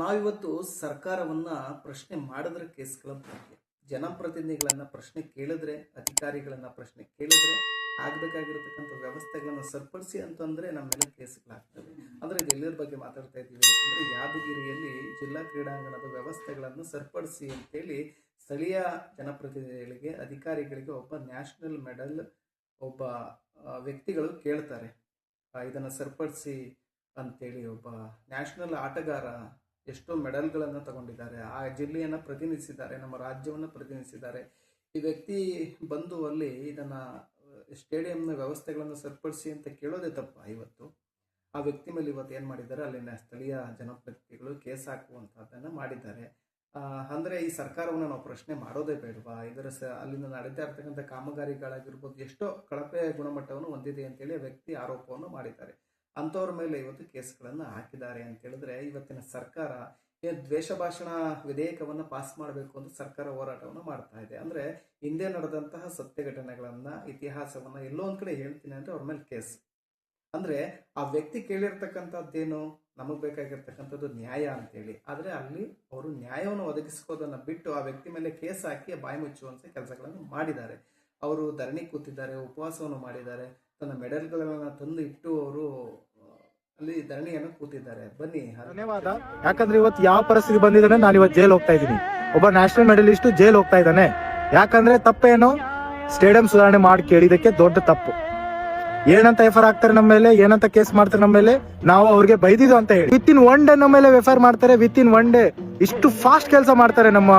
ನಾವಿವತ್ತು ಸರ್ಕಾರವನ್ನ ಪ್ರಶ್ನೆ ಮಾಡಿದ್ರೆ ಕೇಸ್ಗಳ ಬಗ್ಗೆ, ಜನಪ್ರತಿನಿಧಿಗಳನ್ನ ಪ್ರಶ್ನೆ ಕೇಳಿದ್ರೆ, ಅಧಿಕಾರಿಗಳನ್ನ ಪ್ರಶ್ನೆ ಕೇಳಿದ್ರೆ ಆಗ್ಬೇಕಾಗಿರತಕ್ಕಂಥ ವ್ಯವಸ್ಥೆಗಳನ್ನ ಸರಿಪಡಿಸಿ ಅಂತಂದ್ರೆ ನಮ್ಮ ಮೇಲೆ ಕೇಸ್ಗಳಾಗ್ತವೆ. ಅಂದ್ರೆ ಇದು ಎಲ್ಲರ ಬಗ್ಗೆ ಮಾತಾಡ್ತಾ ಇದ್ದೀವಿ ಅಂತಂದ್ರೆ, ಯಾದಗಿರಿಯಲ್ಲಿ ಜಿಲ್ಲಾ ಕ್ರೀಡಾಂಗಣದ ವ್ಯವಸ್ಥೆಗಳನ್ನು ಸರಿಪಡಿಸಿ ಅಂತೇಳಿ ಸ್ಥಳೀಯ ಜನಪ್ರತಿನಿಧಿಗಳಿಗೆ, ಅಧಿಕಾರಿಗಳಿಗೆ ಒಬ್ಬ ನ್ಯಾಷನಲ್ ಮೆಡಲ್ ಒಬ್ಬ ವ್ಯಕ್ತಿಗಳು ಕೇಳ್ತಾರೆ. ಇದನ್ನು ಸರಿಪಡಿಸಿ ಅಂತೇಳಿ ಒಬ್ಬ ನ್ಯಾಷನಲ್ ಆಟಗಾರ ಎಷ್ಟೋ ಮೆಡಲ್ಗಳನ್ನು ತಗೊಂಡಿದ್ದಾರೆ, ಆ ಜಿಲ್ಲೆಯನ್ನು ಪ್ರತಿನಿಧಿಸಿದ್ದಾರೆ, ನಮ್ಮ ರಾಜ್ಯವನ್ನು ಪ್ರತಿನಿಧಿಸಿದ್ದಾರೆ. ಈ ವ್ಯಕ್ತಿ ಬಂದು ಅಲ್ಲಿ ಇದನ್ನು ಸ್ಟೇಡಿಯಂನ ವ್ಯವಸ್ಥೆಗಳನ್ನು ಸರಿಪಡಿಸಿ ಅಂತ ಕೇಳೋದೇ ತಪ್ಪ. ಇವತ್ತು ಆ ವ್ಯಕ್ತಿ ಮೇಲೆ ಇವತ್ತು ಏನು ಮಾಡಿದ್ದಾರೆ, ಅಲ್ಲಿನ ಸ್ಥಳೀಯ ಜನಪ್ರತಿನಿಧಿಗಳು ಕೇಸ್ ಹಾಕುವಂಥದ್ದನ್ನು ಮಾಡಿದ್ದಾರೆ. ಅಂದರೆ ಈ ಸರ್ಕಾರವನ್ನು ನಾವು ಪ್ರಶ್ನೆ ಮಾಡೋದೇ ಬೇಡವಾ? ಇದರ ಅಲ್ಲಿಂದ ನಡೀತಾ ಇರ್ತಕ್ಕಂಥ ಕಾಮಗಾರಿಗಳಾಗಿರ್ಬೋದು ಎಷ್ಟೋ ಕಳಪೆ ಗುಣಮಟ್ಟವನ್ನು ಹೊಂದಿದೆ ಅಂತೇಳಿ ವ್ಯಕ್ತಿ ಆರೋಪವನ್ನು ಮಾಡಿದ್ದಾರೆ. ಅಂಥವ್ರ ಮೇಲೆ ಇವತ್ತು ಕೇಸ್ಗಳನ್ನು ಹಾಕಿದ್ದಾರೆ ಅಂತ ಹೇಳಿದ್ರೆ, ಇವತ್ತಿನ ಸರ್ಕಾರ ದ್ವೇಷ ಭಾಷಣ ವಿಧೇಯಕವನ್ನು ಪಾಸ್ ಮಾಡಬೇಕು ಅಂತ ಸರ್ಕಾರ ಹೋರಾಟವನ್ನು ಮಾಡ್ತಾ ಇದೆ. ಅಂದರೆ ಹಿಂದೆ ನಡೆದಂತಹ ಸತ್ಯ ಘಟನೆಗಳನ್ನ, ಇತಿಹಾಸವನ್ನ ಎಲ್ಲೋ ಒಂದ್ ಕಡೆ ಹೇಳ್ತೀನಿ ಅಂದ್ರೆ ಅವ್ರ ಮೇಲೆ ಕೇಸ್. ಅಂದ್ರೆ ಆ ವ್ಯಕ್ತಿ ಕೇಳಿರ್ತಕ್ಕಂಥದ್ದೇನು, ನಮಗ್ ಬೇಕಾಗಿರ್ತಕ್ಕಂಥದ್ದು ನ್ಯಾಯ ಅಂತೇಳಿ. ಆದ್ರೆ ಅಲ್ಲಿ ಅವರು ನ್ಯಾಯವನ್ನು ಒದಗಿಸ್ಕೋದನ್ನ ಬಿಟ್ಟು ಆ ವ್ಯಕ್ತಿ ಮೇಲೆ ಕೇಸ್ ಹಾಕಿ ಬಾಯಿ ಮುಚ್ಚುವಂತ ಕೆಲಸಗಳನ್ನು ಮಾಡಿದ್ದಾರೆ. ಅವರು ಧರಣಿ ಕೂತಿದ್ದಾರೆ, ಉಪವಾಸವನ್ನು ಮಾಡಿದ್ದಾರೆ, ತನ್ನ ಮೆಡಲ್ಗಳನ್ನ ತಂದು ಇಟ್ಟು ಅವರು ಅಲ್ಲಿ ಧರಣಿಯನ್ನು ಕೂತಿದ್ದಾರೆ. ಬನ್ನಿ. ಧನ್ಯವಾದ. ಯಾಕಂದ್ರೆ ಇವತ್ತು ಯಾವ ಪರಿಸ್ಥಿತಿ ಬಂದಿದ್ದಾನೆ, ನಾನು ಇವತ್ತು ಜೈಲ್ ಹೋಗ್ತಾ ಇದ್ದೀನಿ. ಒಬ್ಬ ನ್ಯಾಷನಲ್ ಮೆಡಲಿಸ್ಟ್ ಜೈಲ್ ಹೋಗ್ತಾ ಇದ್ದಾನೆ. ಯಾಕಂದ್ರೆ ತಪ್ಪೇನು, ಸ್ಟೇಡಿಯಂ ಸುಧಾರಣೆ ಮಾಡಿ ಕೇಳಿದಕ್ಕೆ ದೊಡ್ಡ ತಪ್ಪು. ಏನಂತ ಎಫ್ಐಆರ್ ಆಗ್ತಾರೆ ನಮ್ಮ ಮೇಲೆ, ಏನಂತ ಕೇಸ್ ಮಾಡ್ತಾರೆ ನಮ್ಮ ಮೇಲೆ, ನಾವು ಅವ್ರಿಗೆ ಬೈದಿದ್ದು ಅಂತ ಹೇಳಿ ವಿತ್ ಇನ್ 1 ಡೇ ನಮ್ಮ ಮೇಲೆ ಎಫ್ಐಆರ್ ಮಾಡ್ತಾರೆ. ವಿತ್ ಇನ್ 1 ಡೇ ಇಷ್ಟು ಫಾಸ್ಟ್ ಕೆಲಸ ಮಾಡ್ತಾರೆ ನಮ್ಮ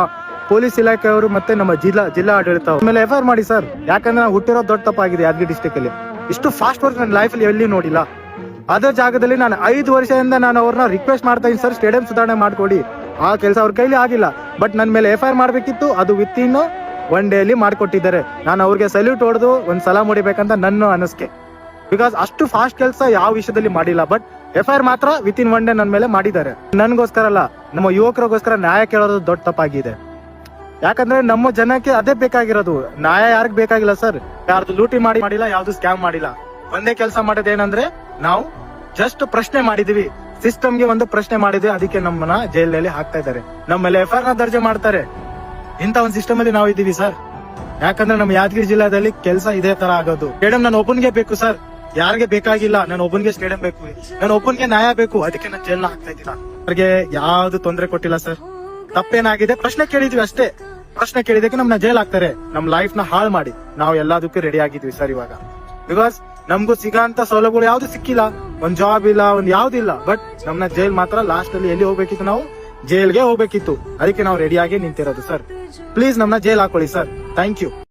ಪೊಲೀಸ್ ಇಲಾಖೆಯವರು ಮತ್ತೆ ನಮ್ಮ ಜಿಲ್ಲಾ ಆಡಳಿತ. ಮೇಲೆ ಎಫ್ಐಆರ್ ಮಾಡಿ ಸರ್. ಯಾಕಂದ್ರೆ ನಾವು ಹುಟ್ಟಿರೋ ದೊಡ್ಡ ತಪ್ಪಾಗಿದೆ ಯಾದಗಿರಿ ಡಿಸ್ಟಿಕ್ ಅಲ್ಲಿ. ಇಷ್ಟು ಫಾಸ್ಟ್ ವರ್ಕ್ ನನ್ನ ಲೈಫ್ ಅಲ್ಲಿ ಎಲ್ಲಿ ನೋಡಿಲ್ಲ. ಅದೇ ಜಾಗದಲ್ಲಿ ನಾನು 5 ವರ್ಷದಿಂದ ನಾನು ಅವ್ರನ್ನ ರಿಕ್ವೆಸ್ಟ್ ಮಾಡ್ತಾ ಇದ್ದೀನಿ, ಸರ್ ಸ್ಟೇಡಿಯಂ ಸುಧಾರಣೆ ಮಾಡ್ಕೊಡಿ. ಆ ಕೆಲಸ ಅವ್ರ ಕೈಲಿ ಆಗಿಲ್ಲ. ಬಟ್ ನನ್ನ ಮೇಲೆ ಎಫ್ಐಆರ್ ಮಾಡ್ಬೇಕಿತ್ತು, ಅದು ವಿತ್ ಇನ್ 1 ಡೇ ಅಲ್ಲಿ ಮಾಡ್ಕೊಟ್ಟಿದ್ದಾರೆ. ನಾನು ಅವ್ರಿಗೆ ಸಲ್ಯೂಟ್ ಹೊಡೆದು ಒಂದ್ ಸಲ ಹೊಡಿಬೇಕಂತ ನನ್ನ ಅನಿಸಿಕೆ. ಬಿಕಾಸ್ ಅಷ್ಟು ಫಾಸ್ಟ್ ಕೆಲಸ ಯಾವ ವಿಷಯದಲ್ಲಿ ಮಾಡಿಲ್ಲ. ಬಟ್ ಎಫ್ಐಆರ್ ಮಾತ್ರ ವಿತ್ ಇನ್ 1 ಡೇ ನನ್ನ ಮೇಲೆ ಮಾಡಿದ್ದಾರೆ. ನನ್ಗೋಸ್ಕರ ಅಲ್ಲ, ನಮ್ಮ ಯುವಕರಿಗೋಸ್ಕರ ನ್ಯಾಯ ಕೇಳೋದು ದೊಡ್ಡ ತಪ್ಪಾಗಿದೆ. ಯಾಕಂದ್ರೆ ನಮ್ಮ ಜನಕ್ಕೆ ಅದೇ ಬೇಕಾಗಿರೋದು, ನ್ಯಾಯ ಯಾರಿಗ್ ಬೇಕಾಗಿಲ್ಲ ಸರ್. ಯಾರ್ದು ಲೂಟಿ ಮಾಡಿಲ್ಲ, ಯಾವ್ದು ಸ್ಕ್ಯಾಮ್ ಮಾಡಿಲ್ಲ. ಒಂದೇ ಕೆಲಸ ಮಾಡೋದೇನಂದ್ರೆ ನಾವು ಜಸ್ಟ್ ಪ್ರಶ್ನೆ ಮಾಡಿದೀವಿ, ಸಿಸ್ಟಮ್ಗೆ ಒಂದು ಪ್ರಶ್ನೆ ಮಾಡಿದ್ವಿ, ಅದಕ್ಕೆ ನಮ್ಮನ್ನ ಜೈಲಿನಲ್ಲಿ ಹಾಕ್ತಾ ಇದ್ದಾರೆ. ನಮ್ಮ ಮೇಲೆ ಎಫ್ಐಆರ್ ನ ದರ್ಜೆ ಮಾಡ್ತಾರೆ. ಇಂತ ಒಂದು ಸಿಸ್ಟಮ್ ಅಲ್ಲಿ ನಾವು ಇದ್ದೀವಿ ಸರ್. ಯಾಕಂದ್ರೆ ನಮ್ಮ ಯಾದಗಿರಿ ಜಿಲ್ಲಾದಲ್ಲಿ ಕೆಲಸ ಇದೇ ತರ ಆಗೋದು. ಸ್ಟೇಡಿಯಂ ನಾನು ಒಬ್ಬನಿಗೆ ಬೇಕು ಸರ್, ಯಾರಿಗೆ ಬೇಕಾಗಿಲ್ಲ. ನಾನು ಒಬ್ಬನಿಗೆ ಸ್ಟೇಡಿಯಂ ಬೇಕು, ನಾನು ಒಬ್ಬನಿಗೆ ನ್ಯಾಯ ಬೇಕು, ಅದಕ್ಕೆ ನಾನು ಜೈಲ್ ಹಾಕ್ತಾ ಇದ್ದೀನಿ. ಅವ್ರಿಗೆ ಯಾವ್ದು ತೊಂದರೆ ಕೊಟ್ಟಿಲ್ಲ ಸರ್. ತಪ್ಪೇನಾಗಿದೆ ಪ್ರಶ್ನೆ ಕೇಳಿದ್ವಿ ಅಷ್ಟೇ. ಪ್ರಶ್ನೆ ಕೇಳಿದಕ್ಕೆ ನಮ್ನ ಜೈಲ್ ಹಾಕ್ತಾರೆ. ನಮ್ ಲೈಫ್ ನ ಹಾಳು ಮಾಡಿ ನಾವು ಎಲ್ಲದಕ್ಕೂ ರೆಡಿ ಆಗಿದ್ವಿ ಸರ್ ಇವಾಗ. ಬಿಕಾಸ್ ನಮ್ಗೂ ಸಿಗಂತ ಸೌಲಭ್ಯಗಳು ಯಾವ್ದು ಸಿಕ್ಕಿಲ್ಲ, ಒಂದ್ ಜಾಬ್ ಇಲ್ಲ, ಒಂದ್ ಯಾವ್ದಿಲ್ಲ. ಬಟ್ ನಮ್ನ ಜೈಲ್ ಮಾತ್ರ ಲಾಸ್ಟ್ ಅಲ್ಲಿ ಎಲ್ಲಿ ಹೋಗ್ಬೇಕಿತ್ತು, ನಾವು ಜೈಲ್ಗೆ ಹೋಗ್ಬೇಕಿತ್ತು. ಅದಕ್ಕೆ ನಾವು ರೆಡಿಯಾಗಿ ನಿಂತಿರೋದು ಸರ್. ಪ್ಲೀಸ್ ನಮ್ನ ಜೈಲ್ ಹಾಕೊಳ್ಳಿ ಸರ್. Thank you.